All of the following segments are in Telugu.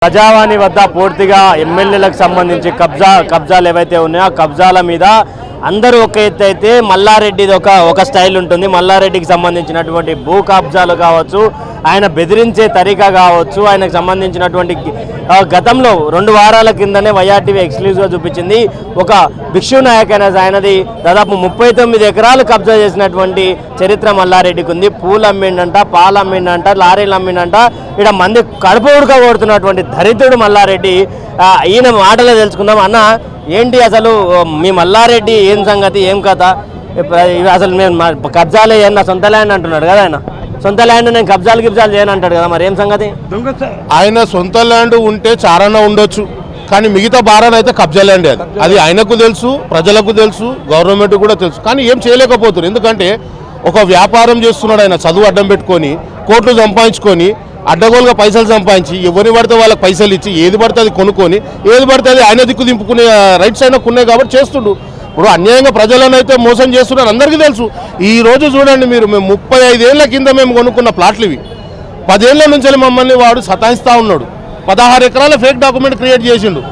ప్రజావాణి వద్ద పూర్తిగా ఎమ్మెల్యేలకు సంబంధించి కబ్జాలు ఏవైతే ఉన్నాయో ఆ కబ్జాల మీద అందరూ ఒక ఎత్తు అయితే మల్లారెడ్డిది ఒక స్టైల్ ఉంటుంది. మల్లారెడ్డికి సంబంధించినటువంటి భూ కబ్జాలు కావచ్చు, ఆయన బెదిరించే తరీకా కావచ్చు, ఆయనకు సంబంధించినటువంటి గతంలో 2 వారాల కిందనే వైఆర్టీవీ ఎక్స్క్లూజివ్గా చూపించింది. ఒక భిక్షు నాయక్ ఆయనది దాదాపు 39 ఎకరాలు కబ్జా చేసినటువంటి చరిత్ర మల్లారెడ్డికి ఉంది. పూలు అమ్మిండంట, పాలు అమ్మిండంట, లారీలు అమ్మిండంట. ఇక్కడ మంది కడుపు ఉడకబడుతున్నటువంటి దరిద్రుడు మల్లారెడ్డి. ఈయన మాటలో తెలుసుకుందాం. అన్న, ఏంటి అసలు మీ మల్లారెడ్డి ఏం సంగతి, ఏం కథ? అసలు మేము కబ్జాలే నా సొంత ల్యాండ్ అంటున్నాడు కదా ఆయన. సొంత ల్యాండ్ నేను కబ్జాలు చేయను అంటాడు కదా, మరి ఏం సంగతి? ఆయన సొంత ల్యాండ్ ఉంటే చారణ ఉండొచ్చు, కానీ మిగతా భారాన్ని అయితే కబ్జా ల్యాండ్ అది ఆయనకు తెలుసు, ప్రజలకు తెలుసు, గవర్నమెంట్ కూడా తెలుసు. కానీ ఏం చేయలేకపోతున్నారు. ఎందుకంటే ఒక వ్యాపారం చేస్తున్నాడు ఆయన, చదువు అడ్డం పెట్టుకొని కోట్లు సంపాదించుకొని అడ్డగోలుగా పైసలు సంపాదించి ఎవరిని పడితే వాళ్ళకి పైసలు ఇచ్చి ఏది పడితే అది కొనుక్కొని ఏది పడితే అది ఆయన దిక్కు దింపుకునే రైట్స్ ఆయనకు ఉన్నాయి కాబట్టి చేస్తుండు. ఇప్పుడు అన్యాయంగా ప్రజలను అయితే మోసం చేస్తున్నారు, అందరికీ తెలుసు. ఈ రోజు చూడండి మీరు, మేము 35 ఏళ్ల కింద మేము కొనుక్కున్న ప్లాట్లు ఇవి. 10 ఏళ్ల నుంచి మమ్మల్ని వాడు సతాయిస్తూ ఉన్నాడు. 16 ఎకరాల ఫేక్ డాక్యుమెంట్ క్రియేట్ చేసిండు.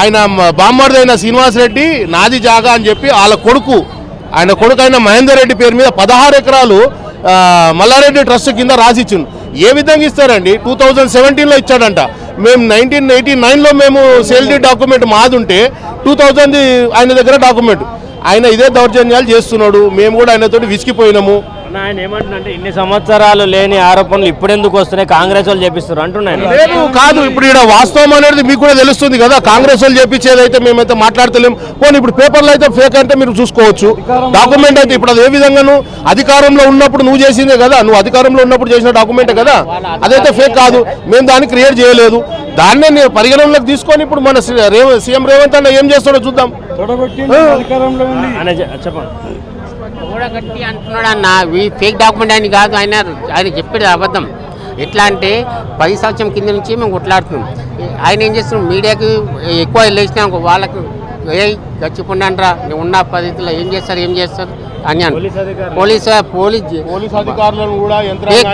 ఆయన బామ్మర్ది అయిన శ్రీనివాస్ రెడ్డి నాది జాగా అని చెప్పి ఆయన కొడుకు అయిన మహేందర్ రెడ్డి పేరు మీద 16 ఎకరాలు మల్లారెడ్డి ట్రస్ట్ కింద రాసిచ్చిండు. ఏ విధంగా ఇస్తారండి? 2017లో ఇచ్చాడంట. మేము 1989లో మేము సేల్ డీడ్ డాక్యుమెంట్ మాది ఉంటే 2000 ఆయన దగ్గర డాక్యుమెంట్. ఆయన ఇదే దౌర్జన్యాలు చేస్తున్నాడు. మేము కూడా ఆయనతోటి విసిగిపోయినాము. ఆయన ఏమంటున్నారంటే ఇన్ని సంవత్సరాలు లేని ఆరోపణలు ఇప్పుడెందుకు వస్తున్నాయి, కాంగ్రెస్ వాళ్ళు చేపిస్తారు అంటున్నాను. లేదు కాదు, ఇప్పుడు ఇక్కడ వాస్తవం అనేది మీకు కూడా తెలుస్తుంది కదా. కాంగ్రెస్ వాళ్ళు చేపించేది అయితే మేమైతే మాట్లాడతలేము. పోనీ ఇప్పుడు పేపర్లో అయితే ఫేక్ అంటే మీరు చూసుకోవచ్చు. డాక్యుమెంట్ అయితే ఇప్పుడు అది ఏ విధంగాను అధికారంలో ఉన్నప్పుడు నువ్వు చేసిందే కదా, నువ్వు అధికారంలో ఉన్నప్పుడు చేసిన డాక్యుమెంటే కదా, అదైతే ఫేక్ కాదు. మేము దాన్ని క్రియేట్ చేయలేదు. దాన్నే నేను పరిగణనలోకి తీసుకొని ఇప్పుడు మన సీఎం రేవంత్ అన్న ఏం చేస్తాడో చూద్దాం. చెప్పండి. గట్టి అంటున్నాడు అన్న, ఫేక్ డాక్యుమెంట్ అని కాదు, ఆయన చెప్పేది అబద్ధం. ఎట్లా అంటే 10 సంవత్సరం కింద నుంచి మేము కొట్లాడుతున్నాం. ఆయన ఏం చేస్తున్నాం, మీడియాకి ఎక్కువ వెళ్ళేసినా వాళ్ళకు గచ్చిపోండిరా ఉన్న పద్ధతిలో ఏం చేస్తారు అని పోలీస్ అధికారులను కూడా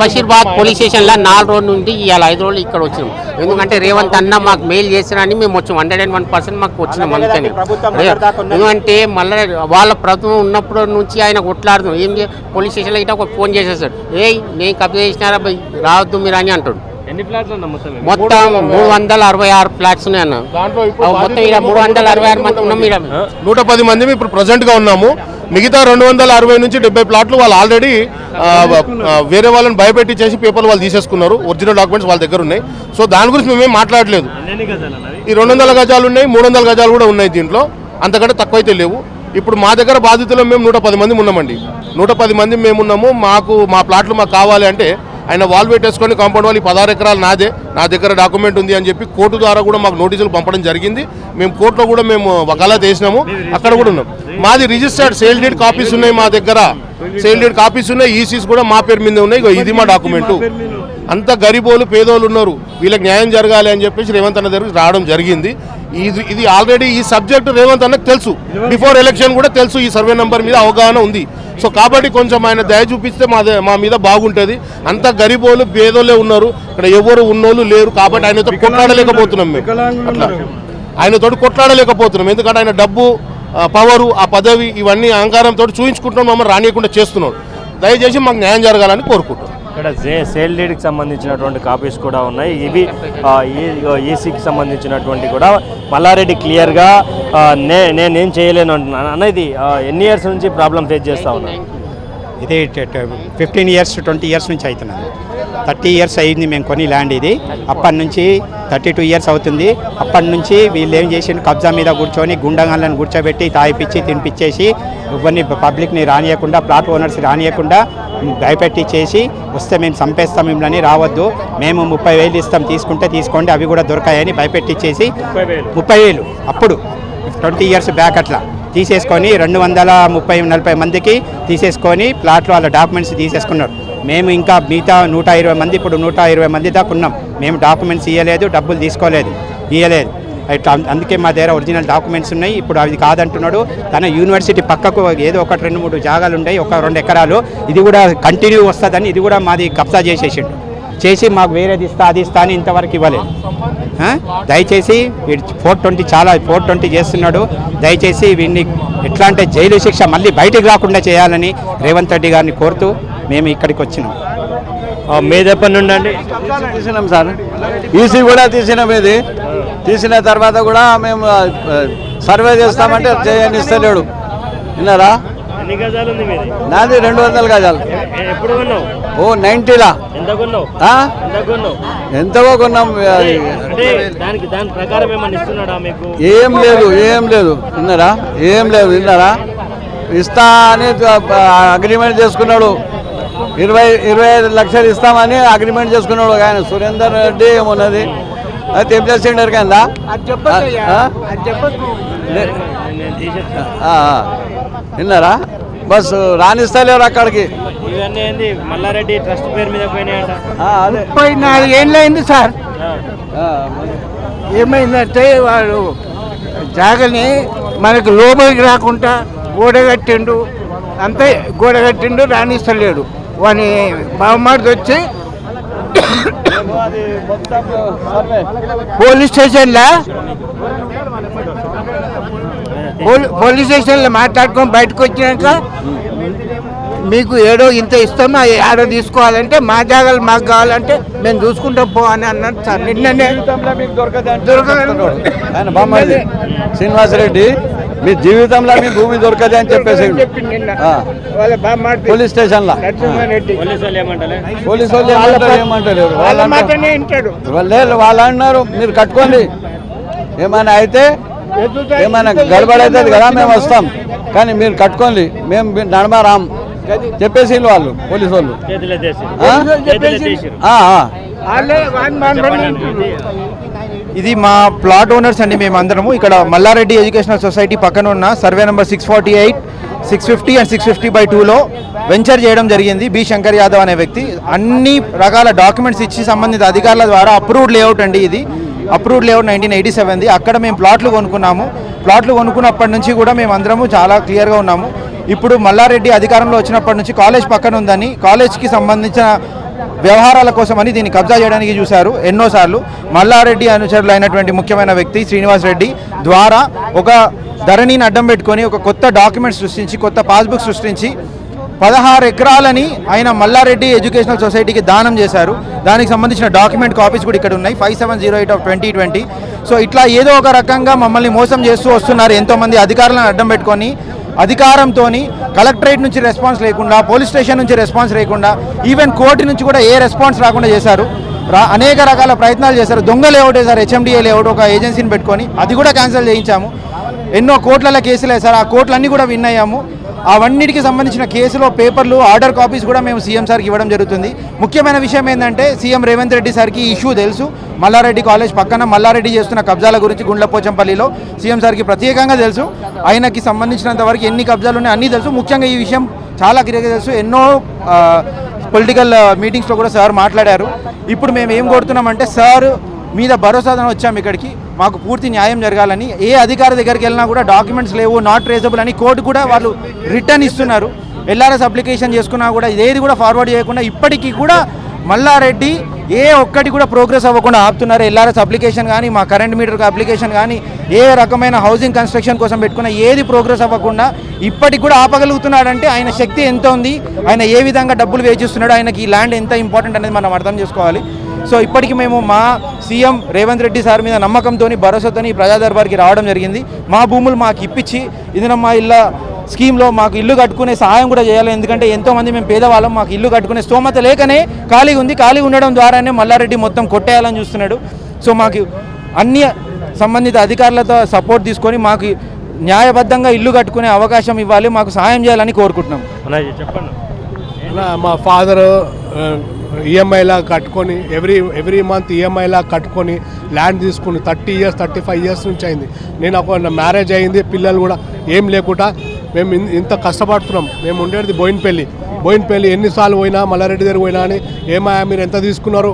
బషీర్బాద్ పోలీస్ స్టేషన్లో 4 రోజుల నుండి ఇవాళ 5 రోజులు ఇక్కడ వచ్చినాం. ఎందుకంటే రేవంత్ అన్న మాకు మెయిల్ చేసినని మేము వచ్చాం. 101% మాకు వచ్చినాం. అందుకని ఎందుకంటే మళ్ళీ వాళ్ళ ప్రభుత్వం ఉన్నప్పుడు నుంచి ఆయన కొట్లాడుతున్నాం. పోలీస్ స్టేషన్లో ఇట్లా ఫోన్ చేసేస్తాడు, నేను కబ్జా చేసినారా రావద్దు మీరు అని అంటాడు. మొత్తం 366 ఫ్లాట్స్ ఉన్నాయి అన్న. మొత్తం 366 మంది ఉన్నాం. 110 మంది ఇప్పుడు ప్రజెంట్ గా ఉన్నాము. మిగతా 260 నుంచి 70 ప్లాట్లు వాళ్ళు ఆల్రెడీ వేరే వాళ్ళని భయపెట్టి చేసి పేపర్లు వాళ్ళు తీసేసుకున్నారు. ఒరిజినల్ డాక్యుమెంట్స్ వాళ్ళ దగ్గర ఉన్నాయి. సో దాని గురించి మేమేం మాట్లాడలేదు. ఈ 200 గజాలు ఉన్నాయి, 300 గజాలు కూడా ఉన్నాయి. దీంట్లో అంతకంటే తక్కువ అయితే లేవు. ఇప్పుడు మా దగ్గర బాధితులు మేము 110 మంది ఉన్నామండి. 110 మంది మేమున్నాము. మా ప్లాట్లు మాకు కావాలి అంటే ఆయన వాల్ పెట్టేసుకొని కాంపౌండ్ వాళ్ళు 16 ఎకరాలు నాదే, నా దగ్గర డాక్యుమెంట్ ఉంది అని చెప్పి కోర్టు ద్వారా కూడా మాకు నోటీసులు పంపడం జరిగింది. మేము కోర్టులో కూడా మేము వకాలత్ వేసినాము. అక్కడ కూడా ఉన్నాం. మాది రిజిస్టర్డ్ సేల్ డీడ్ కాపీస్ ఉన్నాయి, మా దగ్గర సేల్ డీడ్ కాపీస్ ఉన్నాయి. ఈసీస్ కూడా మా పేరు మీద ఉన్నాయి. ఇది మా డాక్యుమెంటు. అంత గరీబోలు పేదోళ్ళు ఉన్నారు, వీళ్ళకి న్యాయం జరగాలి అని చెప్పేసి రేవంత్ అన్న దగ్గరికి రావడం జరిగింది. ఇది ఆల్రెడీ ఈ సబ్జెక్ట్ రేవంత్ అన్నకు తెలుసు. బిఫోర్ ఎలక్షన్ కూడా తెలుసు. ఈ సర్వే నెంబర్ మీద అవగాహన ఉంది. సో కాబట్టి కొంచెం ఆయన దయ చూపిస్తే మా మీద బాగుంటుంది. అంత గరీబోళ్ళు పేదోళ్ళే ఉన్నారు, ఇక్కడ ఎవరు ఉన్నోళ్ళు లేరు. కాబట్టి ఆయనతో కొట్లాడలేకపోతున్నాం. మేము అట్లా ఆయనతో కొట్లాడలేకపోతున్నాం. ఎందుకంటే ఆయన డబ్బు, పవరు, ఆ పదవి ఇవన్నీ అహంకారంతో చూపించుకుంటున్నాం. మమ్మల్ని రానియకుండా చేస్తున్నాడు. దయచేసి మాకు న్యాయం జరగాలని కోరుకుంటున్నాం. ఇక్కడ సేల్ డీడ్కి సంబంధించినటువంటి కాపీస్ కూడా ఉన్నాయి. ఇవి ఈసీకి సంబంధించినటువంటి కూడా మల్లారెడ్డి క్లియర్గా నేనేం చేయలేను అంటున్నాను. అనేది ఎన్ని ఇయర్స్ నుంచి ప్రాబ్లం ఫేస్ చేస్తూ ఉన్నాను? ఇది 15 ఇయర్స్ 20 ఇయర్స్ నుంచి అవుతున్నది. 30 ఇయర్స్ అయింది మేము కొని ల్యాండ్. ఇది అప్పటి నుంచి 32 ఇయర్స్ అవుతుంది. అప్పటి నుంచి వీళ్ళు ఏం చేసిండు, కబ్జా మీద కూర్చొని గుండగాళ్ళని కూర్చోబెట్టి తాగిపిచ్చి తినిపించేసి ఎవరిని పబ్లిక్ని రానియకుండా, ప్లాట్ ఓనర్స్ రానియకుండా భయపెట్టి చేసి వస్తే మేము చంపేస్తాం, మిమ్మల్ని రావద్దు, మేము 30,000 ఇస్తాం, తీసుకుంటే తీసుకోండి, అవి కూడా దొరకాయని భయపెట్టించేసి 30,000 అప్పుడు 20 ఇయర్స్ బ్యాక్ అట్లా తీసేసుకొని 230-40 మందికి తీసేసుకొని ప్లాట్లు వాళ్ళ డాక్యుమెంట్స్ తీసేసుకున్నారు. మేము ఇంకా మిగతా 120 మంది, ఇప్పుడు 120 మంది దాకా ఉన్నాం. మేము డాక్యుమెంట్స్ ఇవ్వలేదు, డబ్బులు తీసుకోలేదు, ఇవ్వలేదు. అందుకే మా దగ్గర ఒరిజినల్ డాక్యుమెంట్స్ ఉన్నాయి. ఇప్పుడు అది కాదంటున్నాడు. తన యూనివర్సిటీ పక్కకు ఏదో 1-2-3 జాగాలు ఉన్నాయి, 1-2 ఎకరాలు. ఇది కూడా కంటిన్యూ వస్తుందని ఇది కూడా మాది కబ్జా చేసేసిండు. చేసి మాకు వేరేది ఇస్తా అది ఇస్తా అని ఇంతవరకు ఇవ్వలేదు. దయచేసి వీడు 420 చాలా 420 చేస్తున్నాడు. దయచేసి వీడిని ఎట్లా అంటే జైలు శిక్ష మళ్ళీ బయటికి రాకుండా చేయాలని రేవంత్ రెడ్డి గారిని కోరుతూ మేము ఇక్కడికి వచ్చినాం. మీద ఎప్పటి నుండి అండి? తీసినాం సార్, ఈసీ కూడా తీసినాం. ఇది తీసిన తర్వాత కూడా మేము సర్వే చేస్తామంటే చేయనిస్తలేడు. విన్నారా? ఎన్ని గజాలు ఉంది మీది? నాది 200 గజాలు. ఎప్పుడు కొన్నావు? ఓ 90లా. ఎంత కొన్నావు? ఎంత కొన్నావు? ఎంతవో కొన్నాం. అంటే దాని ప్రకారం ఏమన్నా ఇస్తున్నాడా మీకు? ఏం లేదు. విన్నారా? ఏం లేదు. విన్నారా? ఇస్తా అని అగ్రిమెంట్ చేసుకున్నాడు. 25 లక్షలు ఇస్తామని అగ్రిమెంట్ చేసుకున్నాడు ఆయన సురేందర్ రెడ్డి ఏమున్నది. అయితే ఏం చేసిండు కింద విన్నారా? బస్ రాణిస్తలేరు అక్కడికి. ఇవన్నీ ఏంది మల్లారెడ్డి ట్రస్ట్ పేరు మీద పోయినాయంట. అదే 34 ఏళ్ళు అయింది సార్. ఏమైందంటే వాడు జాగని మనకు లోపలికి రాకుండా గోడ కట్టిండు రాణిస్తలేడు. వాని బావమాడిది వచ్చి పోలీస్ స్టేషన్లో మాట్లాడుకొని బయటకు వచ్చినాక మీకు ఏడో ఇంత ఇస్తాము ఏడో తీసుకోవాలంటే మా జాగాలు మాకు కావాలంటే మేము చూసుకుంటాం పో అని అన్నాడు సార్. నిన్ననే ఆయన బామ్మది శ్రీనివాసరెడ్డి మీ జీవితంలో మీ భూమి దొరకదు అని చెప్పేసి పోలీస్ స్టేషన్ లో పోలీసు వాళ్ళు ఏమంటలేరు. వాళ్ళు అన్నారు మీరు కట్టుకోండి, ఏమైనా అయితే ఏమైనా గడబడవుతుంది కదా మేము వస్తాం, కానీ మీరు కట్టుకోండి, మేము నడమరాం చెప్పేసి వాళ్ళు పోలీసు వాళ్ళు. ఇది మా ప్లాట్ ఓనర్స్ అండి. మేమందరము ఇక్కడ మల్లారెడ్డి ఎడ్యుకేషనల్ సొసైటీ పక్కన ఉన్న సర్వే నెంబర్ 648, 650 అండ్ 650/2లో వెంచర్ చేయడం జరిగింది. బి శంకర్ యాదవ్ అనే వ్యక్తి అన్ని రకాల డాక్యుమెంట్స్ ఇచ్చి సంబంధిత అధికారుల ద్వారా అప్రూవ్డ్ లేఅవుట్ అండి. ఇది అప్రూవ్డ్ లేఅవుట్ 1987ది. అక్కడ మేము ప్లాట్లు కొనుక్కున్నాము. ప్లాట్లు కొనుక్కున్నప్పటి నుంచి కూడా మేము అందరము చాలా క్లియర్గా ఉన్నాము. ఇప్పుడు మల్లారెడ్డి అధికారంలో వచ్చినప్పటి నుంచి కాలేజ్ పక్కన ఉందని కాలేజ్కి సంబంధించిన వ్యవహారాల కోసమని దీన్ని కబ్జా చేయడానికి చూశారు ఎన్నోసార్లు. మల్లారెడ్డి అనుచరులు అయినటువంటి ముఖ్యమైన వ్యక్తి శ్రీనివాస్ రెడ్డి ద్వారా ఒక ధరణిని అడ్డం పెట్టుకొని ఒక కొత్త డాక్యుమెంట్ సృష్టించి కొత్త పాస్బుక్ సృష్టించి 16 ఎకరాలని ఆయన మల్లారెడ్డి ఎడ్యుకేషనల్ సొసైటీకి దానం చేశారు. దానికి సంబంధించిన డాక్యుమెంట్ కాపీస్ కూడా ఇక్కడ ఉన్నాయి, 5708/2020. సో ఇట్లా ఏదో ఒక రకంగా మమ్మల్ని మోసం చేస్తూ వస్తున్నారు ఎంతోమంది అధికారులను అడ్డం పెట్టుకొని. అధికారంతో కలెక్టరేట్ నుంచి రెస్పాన్స్ లేకుండా, పోలీస్ స్టేషన్ నుంచి రెస్పాన్స్ లేకుండా, ఈవెన్ కోర్టు నుంచి కూడా ఏ రెస్పాన్స్ రాకుండా చేశారు. అనేక రకాల ప్రయత్నాలు చేశారు. దొంగ లేఅవుట్ వేశారు, HMDA లేఅవుట్ ఒక ఏజెన్సీని పెట్టుకొని, అది కూడా క్యాన్సిల్ చేయించాము. ఎన్నో కోట్ల కేసులు వేశారు, ఆ కోట్లన్నీ కూడా విన్ అయ్యాము. అవన్నిటికి సంబంధించిన కేసులో పేపర్లు ఆర్డర్ కాపీస్ కూడా మేము సీఎం సార్కి ఇవ్వడం జరుగుతుంది. ముఖ్యమైన విషయం ఏంటంటే సీఎం రేవంత్ రెడ్డి సార్కి ఇష్యూ తెలుసు. మల్లారెడ్డి కాలేజ్ పక్కన మల్లారెడ్డి చేస్తున్న కబ్జాల గురించి గుండ్లపోచంపల్లిలో సీఎం సార్కి ప్రత్యేకంగా తెలుసు. ఆయనకి సంబంధించినంత వరకు ఎన్ని కబ్జాలు ఉన్నాయో అన్నీ తెలుసు. ముఖ్యంగా ఈ విషయం చాలా క్లియర్గా తెలుసు. ఎన్నో పొలిటికల్ మీటింగ్స్లో కూడా సార్ మాట్లాడారు. ఇప్పుడు మేము ఏం కోరుతున్నామంటే సార్ మీద భరోసాతో వచ్చాము ఇక్కడికి, మాకు పూర్తి న్యాయం జరగాలని. ఏ అధికారి దగ్గరికి వెళ్ళినా కూడా డాక్యుమెంట్స్ లేవు, నాట్ ట్రేసబుల్ అని కోర్టు కూడా వాళ్ళు రిటర్న్ ఇస్తున్నారు. LRS అప్లికేషన్ చేసుకున్నా కూడా ఇదేది కూడా ఫార్వర్డ్ చేయకుండా ఇప్పటికీ కూడా మల్లారెడ్డి ఏ ఒక్కటి కూడా ప్రోగ్రెస్ అవ్వకుండా ఆపుతున్నారు. LRS అప్లికేషన్ కానీ, మా కరెంట్ మీటర్ అప్లికేషన్ కానీ, ఏ రకమైన హౌసింగ్ కన్స్ట్రక్షన్ కోసం పెట్టుకున్న ఏది ప్రోగ్రెస్ అవ్వకుండా ఇప్పటికి కూడా ఆపగలుగుతున్నాడంటే ఆయన శక్తి ఎంత ఉంది, ఆయన ఏ విధంగా డబ్బులు వేచిస్తున్నాడు, ఆయనకి ఈ ల్యాండ్ ఎంత ఇంపార్టెంట్ అనేది మనం అర్థం చేసుకోవాలి. సో ఇప్పటికి మేము మా సీఎం రేవంత్ రెడ్డి సార్ మీద నమ్మకంతో భరోసాతో ప్రజా దర్బార్కి రావడం జరిగింది. మా భూములు మాకు ఇప్పించి ఇది మా ఇళ్ళ స్కీమ్లో మాకు ఇల్లు కట్టుకునే సహాయం కూడా చేయాలి. ఎందుకంటే ఎంతోమంది మేము పేదవాళ్ళం, మాకు ఇల్లు కట్టుకునే స్తోమత లేకనే ఖాళీ ఉంది. ఖాళీ ఉండడం ద్వారానే మల్లారెడ్డి మొత్తం కొట్టేయాలని చూస్తున్నాడు. సో మాకు అన్ని సంబంధిత అధికారులతో సపోర్ట్ తీసుకొని మాకు న్యాయబద్ధంగా ఇల్లు కట్టుకునే అవకాశం ఇవ్వాలి, మాకు సహాయం చేయాలని కోరుకుంటున్నాం. చెప్పండి. మా ఫాదరు ఈఎంఐలా కట్టుకొని ఎవ్రీ మంత్ ఈఎంఐలా కట్టుకొని ల్యాండ్ తీసుకుని 30 years 35 years నుంచి అయింది. నేను ఒక మ్యారేజ్ అయింది, పిల్లలు కూడా ఏం లేకుండా మేము ఇంత కష్టపడుతున్నాం. మేము ఉండేది బోయిన్పల్లి ఎన్నిసార్లు పోయినా మల్లారెడ్డి దగ్గర పోయినా అని ఏమాయా మీరు ఎంత తీసుకున్నారు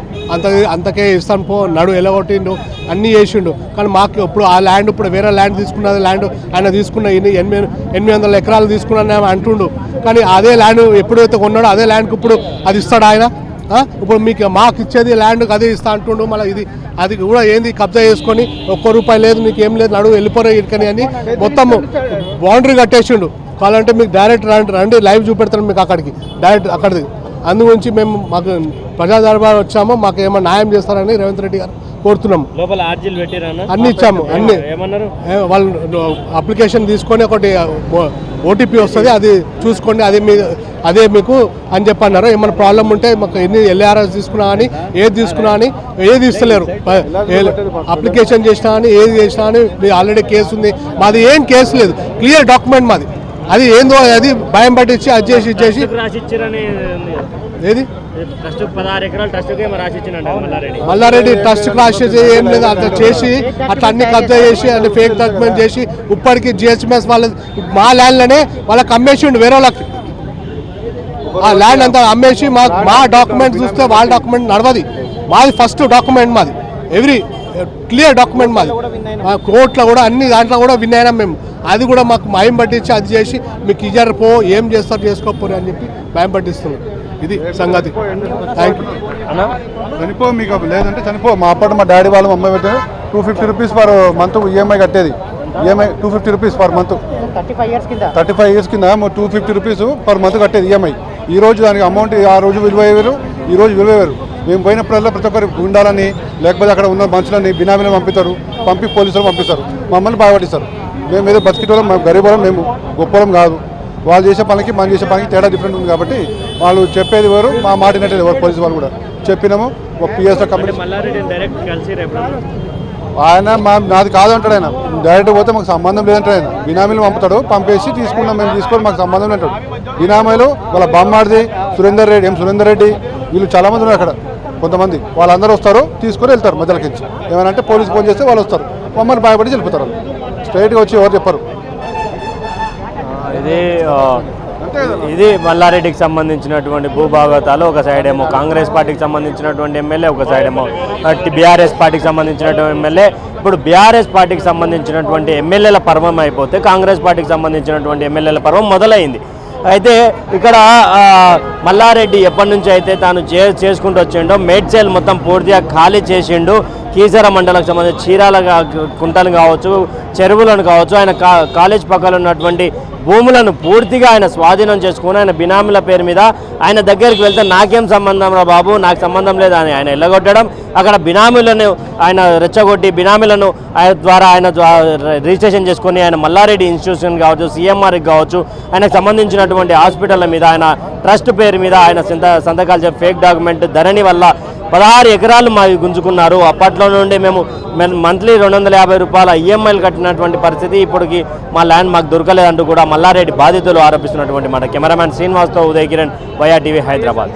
అంతకే ఇస్తాను పో నడు ఎలగొట్టిండు అన్నీ చేసిండు. కానీ మాకు ఇప్పుడు ఆ ల్యాండ్ ఇప్పుడు వేరే ల్యాండ్ తీసుకున్నది ల్యాండ్ ఆయన తీసుకున్న 800 ఎకరాలు తీసుకున్నాను అంటుండు. కానీ అదే ల్యాండ్ ఎప్పుడైతే కొన్నాడో అదే ల్యాండ్కి ఇప్పుడు అది ఇస్తాడు ఆయన. ఇప్పుడు మీకు మాకు ఇచ్చేది ల్యాండ్ అదే ఇస్తా అంటుండు, మళ్ళీ ఇది అది కూడా ఏంది కబ్జా చేసుకొని ₹1 లేదు నీకు ఏం లేదు నడువు వెళ్ళిపోరే ఇక్కని అని మొత్తం బౌండరీ కట్టేసిండు. కావాలంటే మీకు డైరెక్ట్ రండి లైవ్ చూపెడతాను మీకు అక్కడికి డైరెక్ట్ అక్కడిది. అందుగురించి మేము మాకు ప్రజా దర్బార్ వచ్చాము, మాకు ఏమన్నా న్యాయం చేస్తారని రేవంత్ రెడ్డి గారు కోరుతున్నాము. లోపల ఆర్జీలు పెట్టిరన్న అన్ని ఇచ్చాము, అన్ని ఏమన్నారు వాళ్ళు అప్లికేషన్ తీసుకొని ఒకటి ఓటీపీ వస్తుంది అది చూసుకోండి, అదే మీకు అని చెప్పన్నారు. ఏమైనా ప్రాబ్లం ఉంటే మాకు ఎన్ని LRS తీసుకున్నా కానీ ఏది తీసుకున్నా కానీ ఏది ఇస్తలేరు. అప్లికేషన్ చేసినా కానీ ఏది చేసినా కానీ మీ ఆల్రెడీ కేసు ఉంది, మాది ఏం కేసు లేదు, క్లియర్ డాక్యుమెంట్ మాది. అది ఏందో అది భయం పట్టించి అది చేసి ఇచ్చేసి ఏది ట్రస్ట్ 16 ఎకరాలు ట్రస్ట్కి రాసిచ్చిందంట మల్లారెడ్డి ట్రస్ట్ రాసేసి ఏం లేదు అట్లా చేసి అట్లా అన్ని కబ్జా చేసి అన్ని ఫేక్ డాక్యుమెంట్ చేసి ఇప్పటికి GHMS వాళ్ళ మా ల్యాండ్లోనే వాళ్ళకి అమ్మేసిండు వేరే వాళ్ళకి. ఆ ల్యాండ్ అంతా అమ్మేసి మా డాక్యుమెంట్ చూస్తే వాళ్ళ డాక్యుమెంట్ నడవది, మాది ఫస్ట్ డాక్యుమెంట్ మాది, ఎవ్రీ క్లియర్ డాక్యుమెంట్ మాది. మా కోర్టులో కూడా అన్ని దాంట్లో కూడా విన్ అయినాం మేము. అది కూడా మాకు భయం పట్టించి అది చేసి మీకు ఇజర్ పో ఏం చేస్తారు చేసుకోపోరు అని చెప్పి భయం పట్టిస్తున్నాం. ఇది సంగతి. Thank you. చనిపో మీకు లేదంటే చనిపో. మా అప్పటి మా డాడీ వాళ్ళు అమ్మాయి పెట్టారు ₹250 పర్ మంత్ EMI కట్టేది. EMI ₹250 పర్ మంత్, 35 ఇయర్స్ కింద ₹250 పర్ మంత్ కట్టేది EMI. ఈ రోజు దానికి అమౌంట్ ఆ రోజు విలువ వేరు, ఈ రోజు విలువ వేరు. మేము పోయినప్పుడల్లా ప్రతి ఒక్కరు గుండాలని లేకపోతే అక్కడ ఉన్న మనుషులని బినామీలను పంపిస్తారు, పంపి పోలీసులు పంపిస్తారు, మమ్మల్ని భయపడిస్తారు. మేము ఏదో బతికేటోళ్ళం, మేము గరీబోళ్ళం, మేము గొప్పలం కాదు. వాళ్ళు చేసే పనికి మనం చేసే పనికి తేడా డిఫరెంట్ ఉంది కాబట్టి వాళ్ళు చెప్పేది వేరు, మా మాట వినట్లేదు ఎవరు. పోలీసు వాళ్ళు కూడా చెప్పినాము. ఒక PSలో కమిటీ ఆయన నాది కాదు అంటాడు. ఆయన డైరెక్ట్ పోతే మాకు సంబంధం లేదంటాడు. ఆయన బినామీలు పంపుతాడు, పంపేసి తీసుకున్నాం మేము తీసుకొని మాకు సంబంధం అంటాడు. బినామీలు వాళ్ళ బొమ్మాడిది సురేందర్ రెడ్డి వీళ్ళు చాలామంది ఉన్నారు అక్కడ. కొంతమంది వాళ్ళందరూ వస్తారు తీసుకొని వెళ్తారు మధ్యలోకించి. ఏమనంటే పోలీసు ఫోన్ చేస్తే వాళ్ళు వస్తారు, మమ్మల్ని భయపడి వెళ్ళిపోతారు. స్ట్రైట్గా వచ్చి ఎవరు చెప్పరు. ఇది మల్లారెడ్డికి సంబంధించినటువంటి భూభాగవతాలు. ఒక సైడ్ ఏమో కాంగ్రెస్ పార్టీకి సంబంధించినటువంటి ఎమ్మెల్యే, ఒక సైడ్ ఏమో BRS పార్టీకి సంబంధించినటువంటి ఎమ్మెల్యే. ఇప్పుడు BRS పార్టీకి సంబంధించినటువంటి ఎమ్మెల్యేల పర్వం అయిపోతే కాంగ్రెస్ పార్టీకి సంబంధించినటువంటి ఎమ్మెల్యేల పర్వం మొదలైంది. అయితే ఇక్కడ మల్లారెడ్డి ఎప్పటి నుంచి అయితే తాను చేసుకుంటూ వచ్చిండో మేడ్చల్ మొత్తం పూర్తిగా ఖాళీ చేసిండు. కీసర మండలకు సంబంధించి చీరాల కుంటలు కావచ్చు, చెరువులను కావచ్చు, ఆయన కాలేజ్ పక్కన ఉన్నటువంటి భూములను పూర్తిగా ఆయన స్వాధీనం చేసుకుని ఆయన బినామీల పేరు మీద ఆయన దగ్గరికి వెళ్తే నాకేం సంబంధం రా బాబు, నాకు సంబంధం లేదు అని ఆయన ఎల్లగొట్టడం, అక్కడ బినామీలను ఆయన రెచ్చగొట్టి బినామీలను ఆయన ద్వారా ఆయన రిజిస్ట్రేషన్ చేసుకొని ఆయన మల్లారెడ్డి ఇన్స్టిట్యూషన్ కావచ్చు, CMRకి కావచ్చు, ఆయనకు సంబంధించినటువంటి హాస్పిటళ్ళ మీద ఆయన ట్రస్ట్ పేరు మీద ఆయన సంతకాలు చెప్పి ఫేక్ డాక్యుమెంట్ ధరణి వల్ల 16 ఎకరాలు మావి గుంజుకున్నారు. అప్పట్లో నుండి మేము మంత్లీ ₹250 EMIలు కట్టినటువంటి పరిస్థితి. ఇప్పటికి మా ల్యాండ్ మాకు దొరకలేదంటూ కూడా మల్లారెడ్డి బాధితులు ఆరోపిస్తున్నటువంటి మాట. కెమెరామ్యాన్ శ్రీనివాస్తో ఉదయ్ కిరణ్, YRTV హైదరాబాద్.